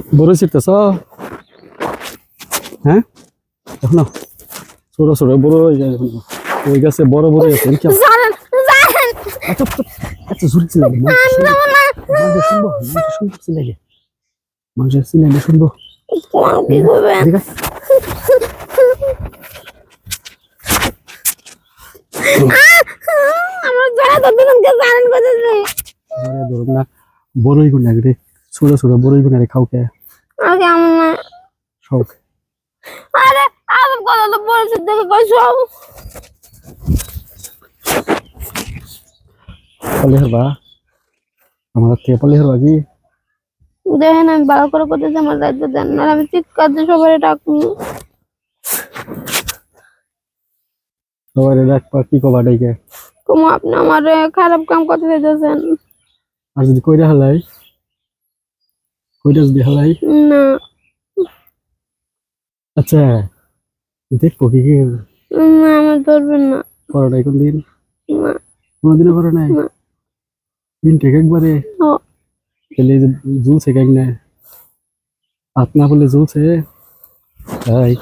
বড় ছিটতেছ হ্যাঁ এখনো ছোট ছোট বড় হয়ে যায় এখনো ওই গাছে বড় বড় আছে কি এত এত জোরে ছিল শুনবো সিলাইলে মাংস সিলাইলে শুনবো ঠিক আছে আমার যারা তো দুজনকে জানেন কোথায় ধরুন না বড়ই গুণ লাগে ছোট ছোট বড়ই গুণ খাও কে আগে আমার শখ আরে আদম কথা তো বলেছে দেখে কই সব পালে হবা আমার তে পালে হবা কি দেখেন আমি ভালো করে করতেছি আমার দায়িত্ব দেন না আমি চিৎকার দিয়ে সবাই ডাকুন সবাই ডাকবা কি কবা ডাইকে কম আপনি আমার খারাপ কাম করতে চাইতেছেন আর যদি কইরা হলাই কইরা যদি হলাই না আচ্ছা দেখবো কি কি না আমার ধরবেন না করো নাই কোনদিন না কোনদিনও করো নাই না। দিন থেকে একবারে ও তাহলে ঝুলছে কেন না হাত না বলে ঝুলছে তাই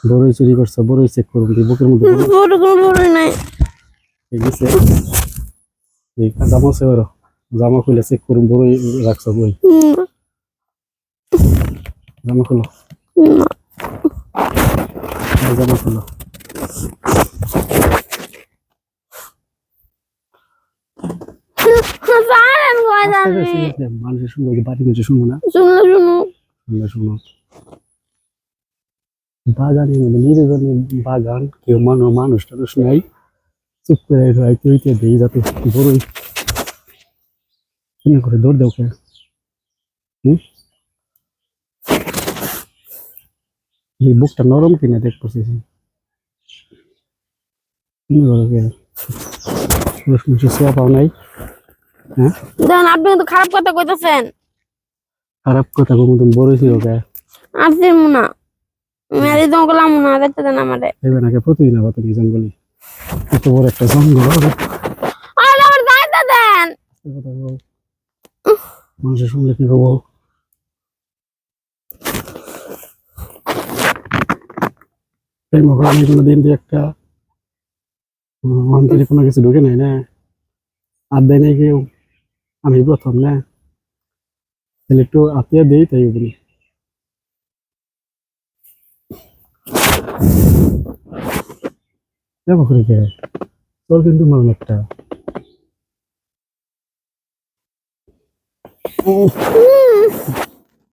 বড়ই চুরি করছো বড়ই চেক করুন বুকের মধ্যে বড় কোনো বড় নাই গেছে এই জামা সে ওর জামা খুলে চেক করুন বড়ই রাখছো বই জামা খুলো জামা খুলো জানেন কই জানি মানুষের শুনবো বাড়ি মানুষের শুনবো না শুনো শুনো শুনলে শুনো বাগানে নির্জনে বাগান কেউ মানুষ টানুষ নাই চুপ করে রাইতে হইতে দেই যাতে বড়ই শুনে করে দৌড় দেও কে এই বুকটা নরম কিনা দেখ পড়তেছি সোয়া পাও নাই হ্যাঁ দেখেন আপনি কিন্তু খারাপ কথা কইতেছেন খারাপ কথা কোন বড় ছিল কে আসছি না মেরে দম করলাম না দেখতে দেন আমারে এবার নাকি প্রতিদিন আবার তুমি জঙ্গলি এত বড় একটা জঙ্গল আরে আমার দায়িত্ব দেন মানুষের শুনলে কি করবো এই মনে আমি কোনোদিন দিয়ে একটা অন্তরে কোনো কিছু ঢুকে নাই না আর দেয় নাই কেউ আমি প্রথম না তাহলে একটু আত্মীয় দেই তাই বলি যাবো করে কে তোর কিন্তু মন একটা